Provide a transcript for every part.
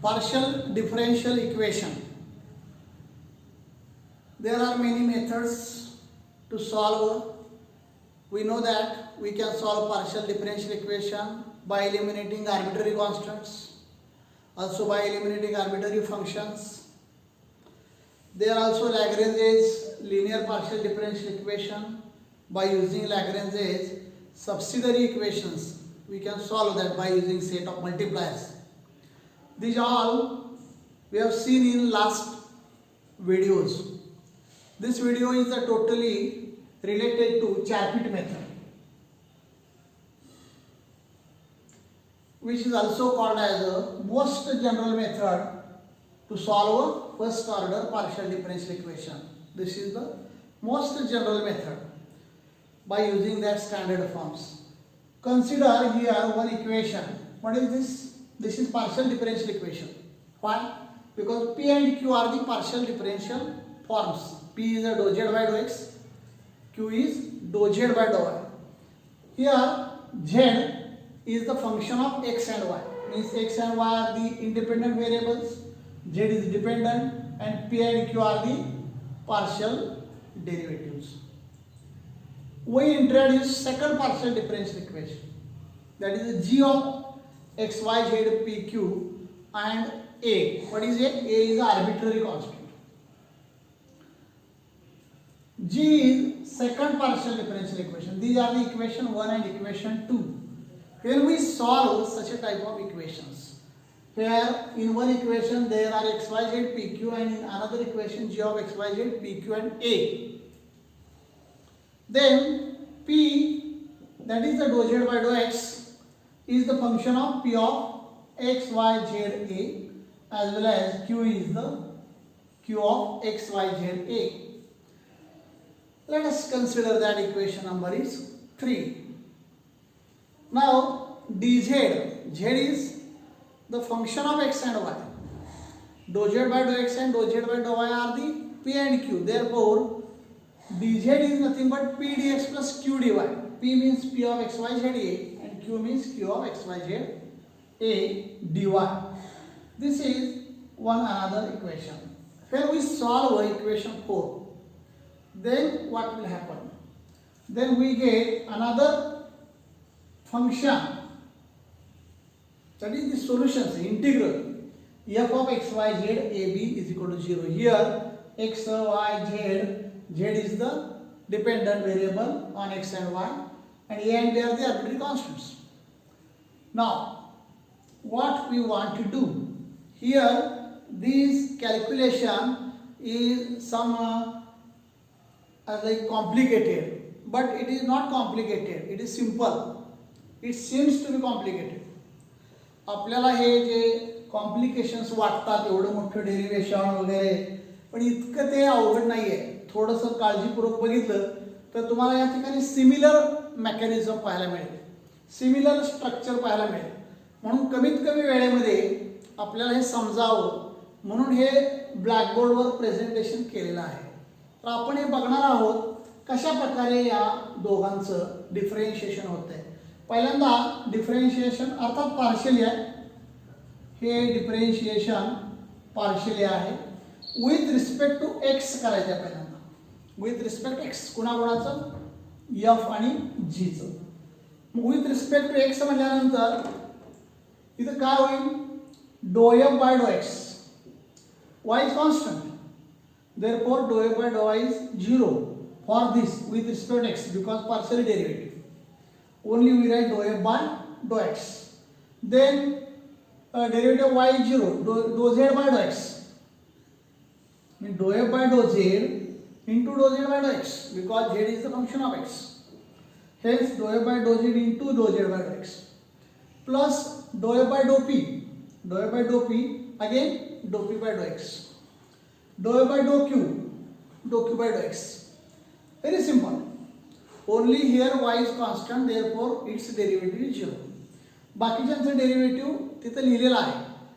partial differential equation. There are many methods to solve. We know that we can solve partial differential equation by eliminating arbitrary constants, also by eliminating arbitrary functions. There are also Lagrange's linear partial differential equation. By using Lagrange's subsidiary equations, we can solve that by using set of multipliers. These all we have seen in last videos. This video is totally related to Charpit method, which is also called as a most general method to solve a first order partial differential equation. This is the most general method by using that standard forms. Consider here one equation. What is this? This is partial differential equation. Why? Because P and Q are the partial differential forms. P is a dou z by dou x, Q is dou z by dou y. Here z is the function of x and y. Means x and y are the independent variables, z is dependent, and P and Q are the partial derivatives. We introduce second partial differential equation, that is g of x, y, z, p, q and a. What is a? A is an arbitrary constant. G is second partial differential equation. These are the equation 1 and equation 2. When we solve such a type of equations, where in one equation there are x, y, z, p, q, and in another equation g of x, y, z, p, q and a, then p, that is the dou z by dou x, is the function of p of x, y, z, a, as well as q is the q of x, y, z, a. Let us consider that equation number is 3. Now dz, z is the function of x and y. Dou z by dou x and dou z by dou y are the p and q. Therefore dz is nothing but p dx plus q dy. P means p of x, y, z, a, and q means q of x, y, z, a dy. This is one another equation. When we solve equation 4, then what will happen? Then we get another function, that is the solutions, the integral f of x, y, z, a, b is equal to 0. Here x, y, z is the dependent variable on x and y, and a and b are the arbitrary constants. Now what we want to do here, this calculation is some like complicated, but it is not complicated, it is simple. It seems to be complicated. आपल्याला हे जे complications वाटतात, एवढं मोठं derivation वगैरे, पण इतकं ते अवघड नाही आहे. थोडंसं काळजीपूर्वक बघितलं तर तुम्हाला या ठिकाणी सिमिलर मेकॅनिझम पाहायला मिळेल, सिमिलर स्ट्रक्चर पाहायला मिळेल. म्हणून कमीत कमी वेळेमध्ये आपल्याला हे समजावं म्हणून हे ब्लॅकबोर्डवर प्रेझेंटेशन केलेलं आहे. तर आपण हे बघणार आहोत कशा प्रकारे या दोघांचं डिफरेन्शिएशन होत आहे. पहिल्यांदा डिफरेन्शिएशन अर्थात पार्शियली आहे, हे डिफरेन्शिएशन पार्शियली आहे. विथ रिस्पेक्ट टू एक्स करायचं आहे पहिल्यांदा, विथ रिस्पेक्ट एक्स. कुणाकुणाचं? एफ आणि जीचं. विथ रिस्पेक्ट टू एक्स म्हटल्यानंतर इथं काय होईल? डो एफ बाय डो x. Y is constant, therefore dou f by dou y is 0 for this with respect to x because partial derivative. Only we write dou f by dou x. Then derivative of y is 0, dou z by dou x. Means dou f by dou z into dou z by dou x because z is the function of x. Hence dou f by dou z into dou z by dou x plus dou f by dou p. Dou f by dou p again dou p by dou x. Dou f by dou q by dou x. Very simple. Only here y is constant, therefore its derivative is 0. बाकीच्यांचं derivative तिथं लिहिलेलं आहे,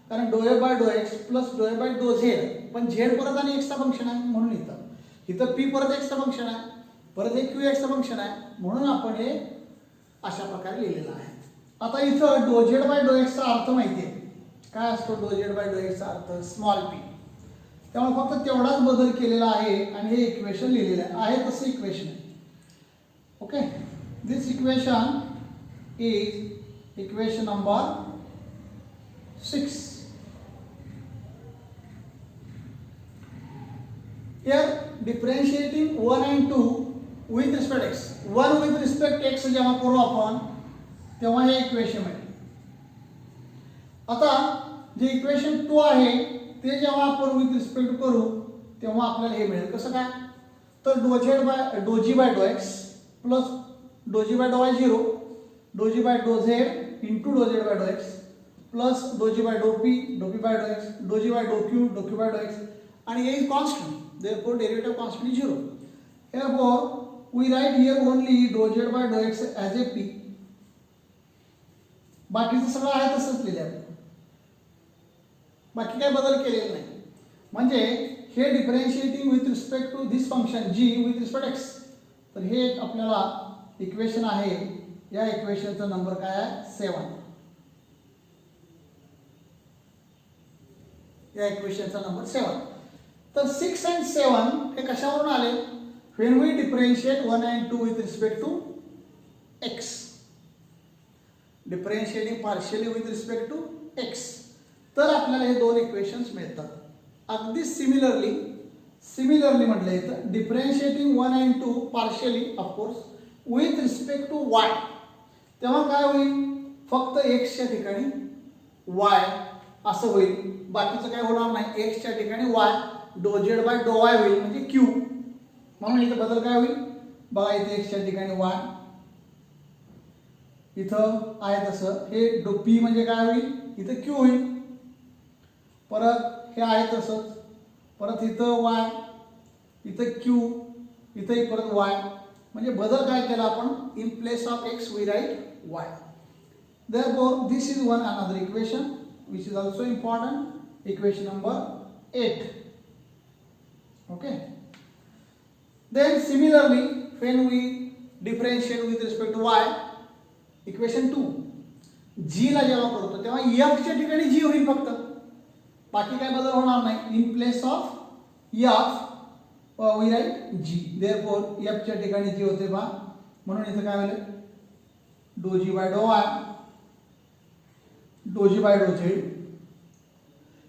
कारण डो F bye डो x plus डो F bye doh Z, पण Z परत आणि एक्सचा फंक्शन आहे म्हणून इथं पी परत एक्सचं फंक्शन आहे, परत एक क्यू एक्सचं फंक्शन आहे, म्हणून आपण हे अशा प्रकारे लिहिलेलं आहे. आता इथं डो झेड बाय डो एक्सचा अर्थ माहिती आहे. काय असतो डो झेड बाय डो एक्सचा अर्थ स्मॉल पी. त्यामुळे फक्त तेवढाच बदल केलेला आहे आणि हे इक्वेशन लिहिलेलं आहे तसं इक्वेशन आहे. Okay, this equation is equation number 6. Here differentiating 1 and 2 with respect x. 1 with respect x जेव्हा करू आपण तेव्हा हे इक्वेशन आहे. आता जे इक्वेशन 2 आहे ते जेव्हा आपण विथ रिस्पेक्ट करू तेव्हा आपल्याला हे मिळेल. कसं काय? तर डो जी बाय डो x plus doh g by डो y 0, doh g by doh z into doh z by डो x plus doh g by doh p by डो x, doh g by doh q by डो x, आणि हे is constant. Therefore derivative constant is 0. Therefore we write here only dou z by dou x as a p. बाकीचं सगळं आहे तसंच लिहिलं आहे. बाकी काय बदल केलेला नाही. म्हणजे हे differentiating with respect to this function g with respect x. तर हे एक आपल्याला इक्वेशन आहे. या इक्वेशनचा नंबर काय आहे? 7. या इक्वेशनचा नंबर 7. तर 6 and 7 हे कशावरून आले? when we differentiate 1 and 2 with respect to x, differentiating partially with respect to x, तर आपल्याला हे दोन इक्वेशन्स मिळतात. अगदी सिमिलरली म्हटलं येतं differentiating 1 and 2 partially of course with respect to y, तेव्हा काय होईल? फक्त x च्या ठिकाणी y असं होईल. बाकीचं काय होणार नाही. x च्या ठिकाणी y, डो झेड बाय डो वाय होईल म्हणजे क्यू. म्हणून इथं बदल काय होईल बघा. इथे x च्या ठिकाणी y, इथं आहे तसं हे डो पी म्हणजे काय होईल? इथं क्यू होईल. परत हे आहे तसंच, परत इथं y, इथं क्यू, इथंही परत y. म्हणजे बदल काय केला आपण? In place of x we write y. Therefore this is one another equation which is also important, equation number 8. Okay, then similarly when we differentiate with respect to y, equation 2, g ला जेव्हा करतो तेव्हा f च्या ठिकाणी g होईल फक्त. बाकी काय बदल होणार नाही. In place of f we write g. therefore f च्या ठिकाणी g होते बा. म्हणून इथं काय होईल? डो जी बाय डो y, डो जी बाय डो z,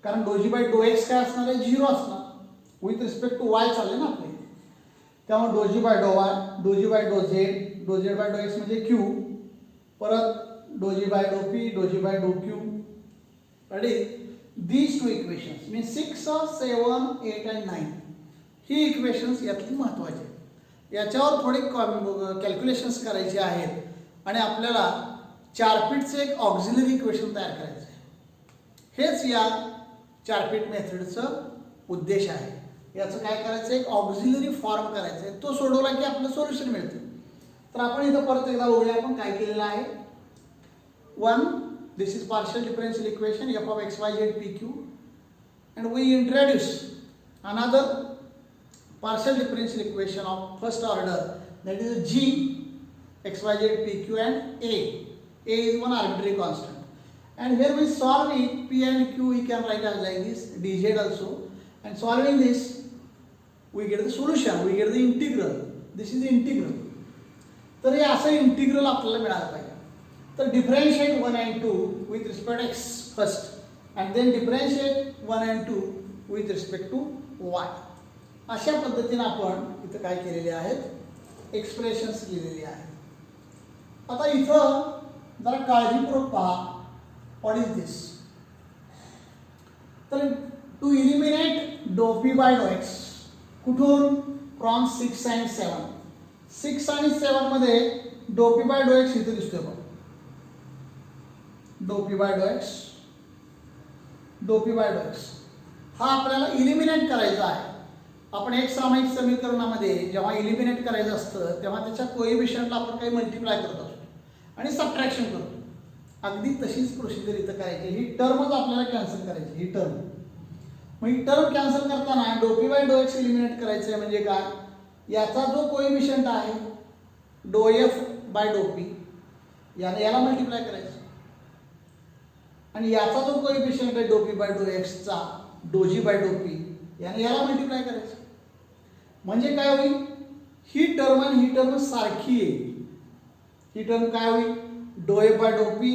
कारण डो जी बाय डो x काय असणार आहे? 0 असणार. विथ रिस्पेक्ट टू y चालले ना आपले. त्यामुळे डो जी बाय डो y, doh g by doh z, doh z by डो एक्स म्हणजे क्यू, परत doh g by doh p, doh g by doh q. Ready? These two equations mean 6, 7, 8 and 9 ही इक्वेशन्स यातली महत्त्वाची. याच्यावर थोडी कॅल्क्युलेशन्स करायची आहेत आणि आपल्याला चारपीटचे एक ऑक्झिलरी इक्वेशन तयार करायचं आहे. हेच या चारपीट मेथडचं उद्देश आहे. याचं काय करायचं? एक ऑक्झिलरी फॉर्म करायचा आहे. तो सोडवला की आपलं सोल्युशन मिळतं. तर आपण इथं परत एकदा बघूया आपण काय केलेलं आहे. 1, this is partial differential equation f of x y z p q, and we introduce another partial differential equation of first order, that is g x y z p q and a. A is one arbitrary constant, and here we solve it. P and q we can write as like this, dz also, and solving this we get the solution, we get the integral. This is the integral. तर हे असं integral आपल्याला मिळालं पाहिजे. तर differentiate 1 and 2 with respect x first, and then differentiate 1 and 2 with respect to y. अशा पद्धतीने आपण इथं काय केलेले आहेत? एक्सप्रेशन्स लिहिलेली आहेत. आता इथं जरा काळजीपूर्वक पहा. What is this? तर टू इलिमिनेट डो पी बाय डो एक्स कुठून? From 6 and 7. 6 आणि 7 मध्ये डो पी बाय डो एक्स इथे दिसतोय बघ. डो पी बाय डो एक्स, डो पी बाय डो एक्स हा आपल्याला इलिमिनेट करायचा आहे. आपण एक सामायिक समीकरणामध्ये जेव्हा इलिमिनेट करायचं असतं तेव्हा त्याच्या कोएफिशियंटला आपण काही मल्टिप्लाय करत असतो आणि सबट्रॅक्शन करतो. अगदी तशीच प्रोसिजर इथं करायची. ही टर्मच आपल्याला कॅन्सल करायची. ही टर्म मग ही टर्म कॅन्सल करताना डो पी बाय डो एक्स इलिमिनेट करायचं आहे. म्हणजे काय? याचा जो कोएफिशियंट आहे डो एफ बाय डो पी याला मल्टिप्लाय करायचं. आणि याचा जो कोएफिशियंट आहे डो पी बाय डो एक्सचा डो जी बाय डो पी याने याला मल्टिप्लाय करायचं. म्हणजे काय होईल, ही टर्म आणि ही टर्म सारखी येईल. ही टर्म काय होईल, डो ए bye doh p,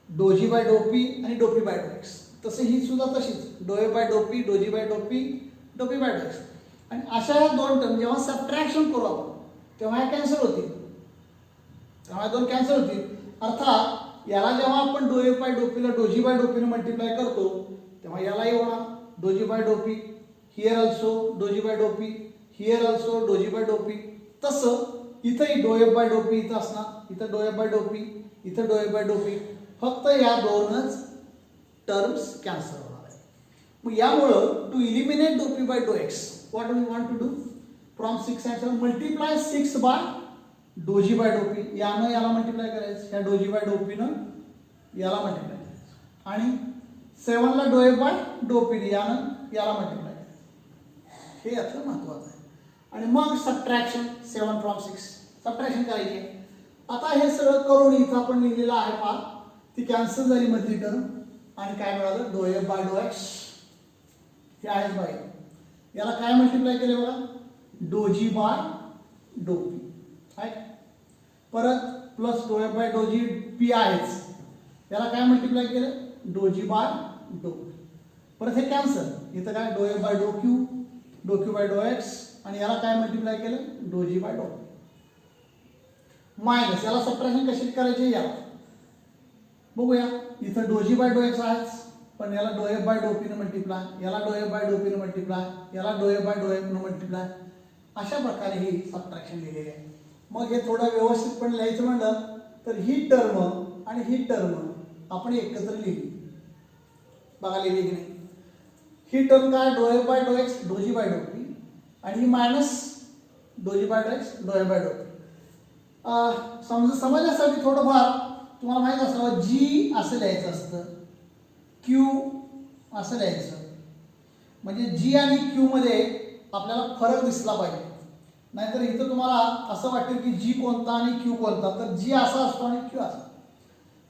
doh g by doh P आणि डो पी बाय डो एक्स. तसे ही सुद्धा तशीच, डो ए bye doh p, doh g by doh p, doh p by डो एक्स. आणि अशा या दोन टर्म जेव्हा सबट्रॅक्शन करू आपण तेव्हा या कॅन्सल होतील, तेव्हा दोन कॅन्सल होतील. अर्थात याला जेव्हा आपण डो ए बाय डो पीला डो जी बाय डो पीने मल्टिप्लाय करतो तेव्हा यालाही होणार doh g by doh p, here also doh g by doh p, here also doh g by doh P. तसं इथंही डो एफ बाय डो पी इथं असणार, इथं डो एफ बाय डो पी, इथं डो एफ बाय डो पी. फक्त या दोनच टर्म्स कॅन्सल होणार आहे. मग यामुळं टू इलिमिनेट डो पी बाय डो x what we want to do from 6 and 7 multiply 6 by do g by doh P. यानं याला मल्टिप्लाय करायचं, या डो जी बाय डो पीनं याला मल्टिप्लाय करायचं आणि 7 ला डो एफ बाय डो पी यानं याला मल्टिप्लाय करायचं. हे यातलं महत्त्वाचं आहे. आणि मग सबट्रॅक्शन 7 from 6 सबट्रॅक्शन करायची. आता हे सगळं करून इथं आपण लिहिलेलं आहे पहा, ती कॅन्सल झाली मधली टर्म आणि काय मिळालं डो एफ बाय डो एक्स हे आहेच बाय. याला काय मल्टिप्लाय केले बघा डो जी बाय डो पी आहे. परत प्लस डो F bye do G P आहेच, याला काय मल्टिप्लाय केलं डो जी बाय डो पी. परत हे कॅन्सल, इथं काय डो F bye doh q by डो एक्स आणि याला काय मल्टिप्लाय केलं डो g by doh P. Minus याला सबट्रॅक्शन कशी करायची याला बघूया. इथं डो जी बाय डो एक्स आहेच, पण याला डो एफ बाय डो पी ने मल्टिप्लाय, याला डो एफ बाय डो पी ने मल्टिप्लाय, याला डो एफ बाय डो एफ ने मल्टिप्लाय. अशा प्रकारे ही सबट्रॅक्शन लिहिलेली आहे. मग हे थोडं व्यवस्थितपणे लिहायचं म्हणलं तर ही टर्म आणि ही टर्म आपण एकत्र लिहिली. बघा लिहिली की नाही. ही टर्म काय डो एफ बाय डो x doh g by doh P आणि ही मायनस डो जी बाय डो एक्स डो एफ बाय डो पी. समजण्यासाठी थोडंफार तुम्हाला माहित असावं जी असं लिहायचं असतं, क्यू असं लिहायचं. म्हणजे जी आणि क्यू मध्ये आपल्याला फरक दिसला पाहिजे. नाहीतर इथं तुम्हाला असं वाटेल की जी कोणता आणि क्यू कोणता, तर जी असा असतो आणि क्यू असा.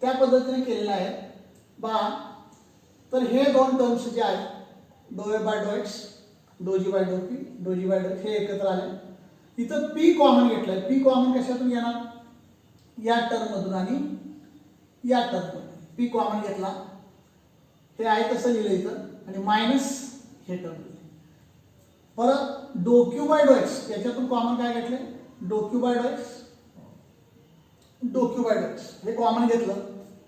त्या पद्धतीने केलेलं आहे बा. तर हे दोन टर्म्स जे आहेत डो ए बाय डो x doh g by doh p, doh g by डो हे एकत्र आले. इथं पी कॉमन घेतलंय. पी कॉमन कशातून घेणार या टर्म मधून आणि या टर्म मधून पी कॉमन घेतला. हे आहे तसं लिहिलं इथं आणि मायनस हे टर्म. परत डो क्यू बाय डो एक्स याच्यातून कॉमन काय घेतले डो क्यू बाय डो एक्स, डो क्यू बाय डो एक्स हे कॉमन घेतलं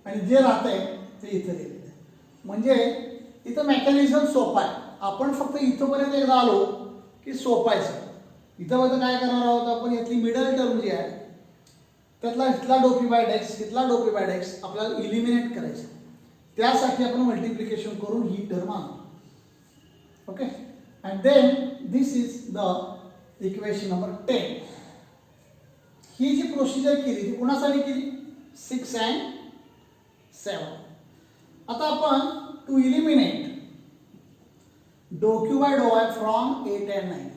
आणि जे राहतंय ते इथं लिहिलेलं आहे. म्हणजे इथं मेकॅनिझम सोपं आहे. आपण फक्त इथंपर्यंत एकदा आलो की सोपायचं. इथं बघा काय करणार आहोत आपण, यातली मिडल टर्म जी आहे त्यातला इथला डो पी बाय एक्स इथला डो पी बाय एक्स आपल्याला इलिमिनेट करायचं. त्यासाठी आपण मल्टिप्लिकेशन करून ही टर्म आणतो. Okay, and then this is the equation number 10. ही जी प्रोसिजर केली ती कुणासाठी केली 6 and 7. आता आपण to eliminate do q by डो वाय फ्रॉम 8 and 9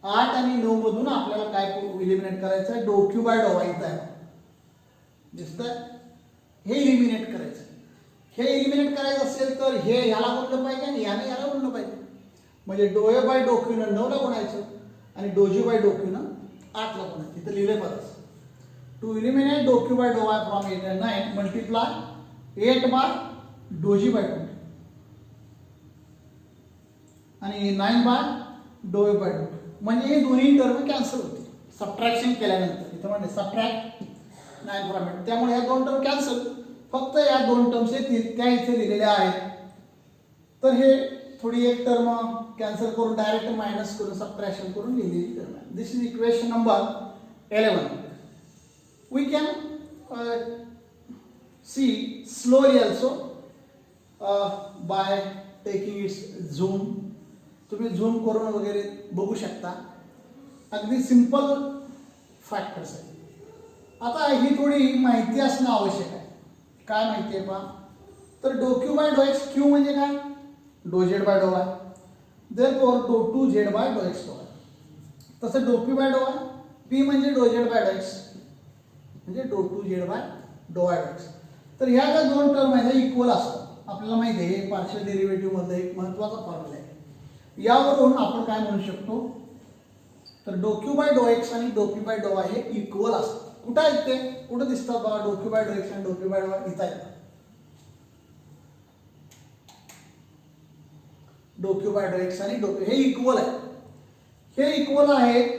8 आणि 9 मधून आपल्याला काय इलिमिनेट करायचं आहे डो क्यू बाय डो वाय इथं आहे दिसतंय. हे इलिमिनेट करायचं. हे इलिमिनेट करायचं असेल तर हे ह्याला गुणलं पाहिजे आणि याने याला गुणलं पाहिजे. म्हणजे डो ए बाय डो क्यू न 9 ला गुणायचं आणि डो जी बाय डो क्यू न 8 ला गुणायचं. इथं लिहिले परत to eliminate do q by डो y from 8 and 9 multiply 8 by do g by doh Q आणि 9 बाय डो ए बाय डो क्यू. म्हणजे हे दोन्ही टर्म कॅन्सल होतील सबट्रॅक्शन केल्यानंतर. इथं म्हणजे सबट्रॅक्ट 9 फ्रॉम 8. त्यामुळे ह्या दोन टर्म कॅन्सल, फक्त या दोन टर्म्स येतील त्या इथे लिहिलेल्या आहेत. तर हे थोडी एक टर्म कॅन्सल करून डायरेक्ट मायनस करून सबट्रॅक्शन करून लिहिलेली टर्म आहे. This is equation number 11. We can see slowly also by taking its zoom. तुम्ही झूम करून वगैरे बघू शकता. अगदी सिंपल फॅक्टर्स आहेत. आता ही थोडी माहिती असणं आवश्यक आहे. काय माहिती आहे पहा, तर डो क्यू बाय डो एक्स क्यू म्हणजे काय डो झेड बाय डो y, therefore doh two z by डो एक्स डो वाय. तसं डो पी बाय डो वाय पी म्हणजे डो झेड बाय डो एक्स म्हणजे डो टू झेड बाय डो वाय डो एक्स. तर ह्या ज्या दोन टर्म आहेत इक्वल असतात. आपल्याला माहिती आहे पार्शियल डेरिव्हेटिव्ह मध्ये एक महत्त्वाचा फॉर्म्युला आहे. यावरून आपण काय म्हणू शकतो, तर डो क्यू बाय डो एक्स आणि डो पी बाय डो वाय हे इक्वल असतात. कुठं आहेत ते, कुठं दिसतात बघा, डो क्यू बाय डो एक्स आणि डो पी बाय डो वाय इथं आहेत. डो क्यू बाय डो एक्स आणि डो पी हे इक्वल आहे, हे इक्वल आहेत.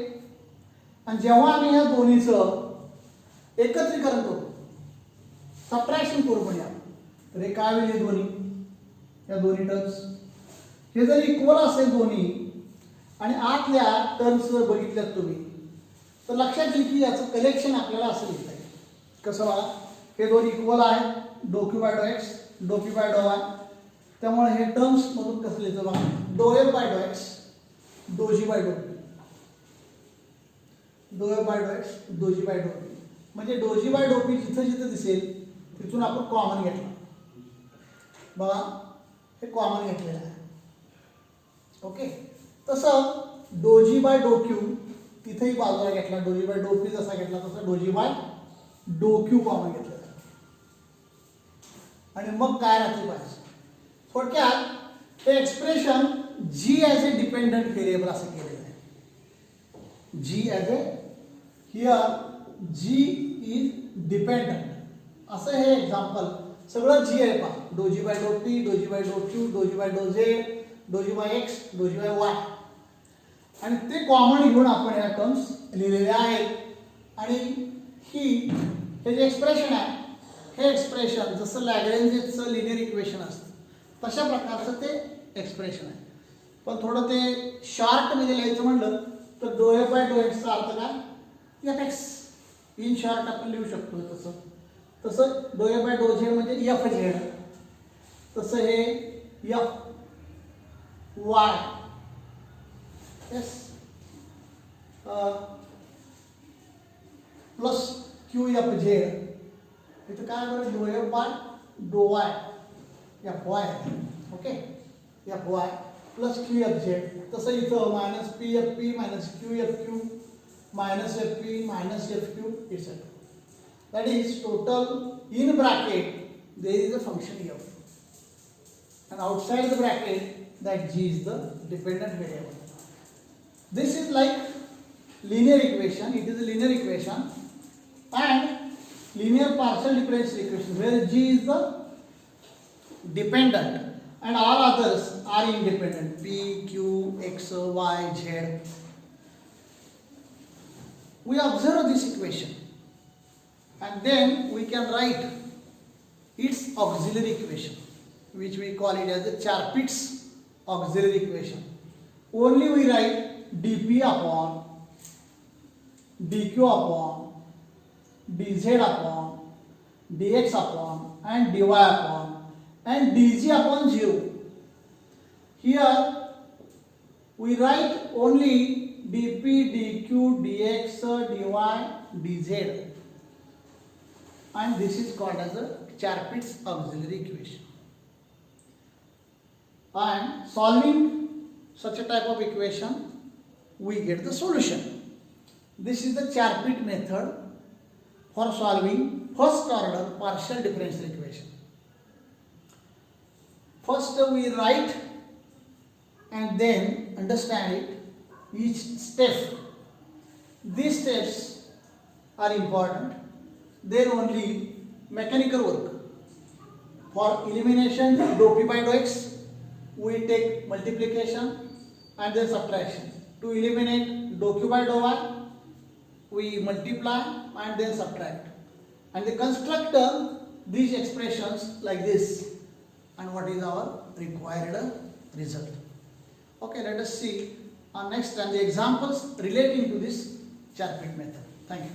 आणि जेव्हा आम्ही या दोन्हीचं एकत्रीकरण करू, सबट्रॅक्शन करू म्हणजे तर हे काय होईल, दोन्ही या दोन्ही टर्म्स हे जर इक्वल असेल दोन्ही आणि आतल्या टर्म्स बघितल्यात तुम्ही, तर लक्षात येईल की याचं कलेक्शन आपल्याला असं लिहिता येईल. कसं बघा, हे दोन इक्वल आहे, डो क्यू बाय डो एक्स डो पी बाय डो वाय. त्यामुळे हे टर्म्स मधून कसं लिहायचं बघा, डो एफ बाय डो x doh g by doh p, डो एफ बाय डो x doh g by doh P. म्हणजे डो जी बाय डो पी जिथं जिथं दिसेल तिथून आपण कॉमन घेतला बघा, हे कॉमन घेतलेलं आहे. ओके, तसं डो जी बाय डो क्यू तिथेही बाजूला घेतला, डो जी बाय डो पी जसा घेतला तसा doh g by doh q common घेतलेला आहे. आणि मग काय राहते पाहिजे, थोडक्यात हे expression g as a dependent variable असं केलेलं आहे. G as a here g is dependent असं हे एक्झाम्पल सगळं जी आहे पहा, डो g by doh p doh g by doh Q डो जी बाय डो झेड डो g bye x doh g bye Y. आणि ते कॉमन घेऊन आपण या टर्म्स लिहिलेल्या आहेत. आणि हे जे एक्सप्रेशन आहे, हे एक्सप्रेशन जसं लॅग्रेंजचं लिनियर इक्वेशन असतं तशा प्रकारचं ते एक्सप्रेशन आहे. पण थोडं ते शॉर्टमध्ये लिहायचं म्हणलं तर डो एफ बाय डो एक्सचा अर्थ काय, एफ एक्स इन शॉर्ट आपण लिहू शकतो. तसं डो एफ बाय डो झेड म्हणजे एफ झेड, तसं हे F Y S plus Q F Z. इथं काय बरं, डो एफ बाय डो Y F Y. Okay, F Y plus Q F Z. तसं इथं minus P F P minus Q F Q minus fp minus fq etc. That is total in bracket there is a function f, and outside the bracket that g is the dependent variable. This is like linear equation. It is a linear equation and linear partial differential equation where g is the dependent and all others are independent, p q x y z. We observe this equation and then we can write its auxiliary equation, which we call it as the Chapit's auxiliary equation. Only we write dp upon dq upon dz upon dx upon and dy upon and dg upon 0. Here we write only dp dq dx dy dz, and this is called as a Chapit's auxiliary equation. And solving such a type of equation we get the solution. This is the Chapit method for solving first order partial differential equation. First we write and then understand it each step. These steps are important. Then only mechanical work. For elimination dou p by dou x, we take multiplication and then subtraction. To eliminate dou q by dou y, we multiply and then subtract. And they construct these expressions like this. And what is our required result? Okay, let us see next and the examples relating to this Chapit method. Thank you.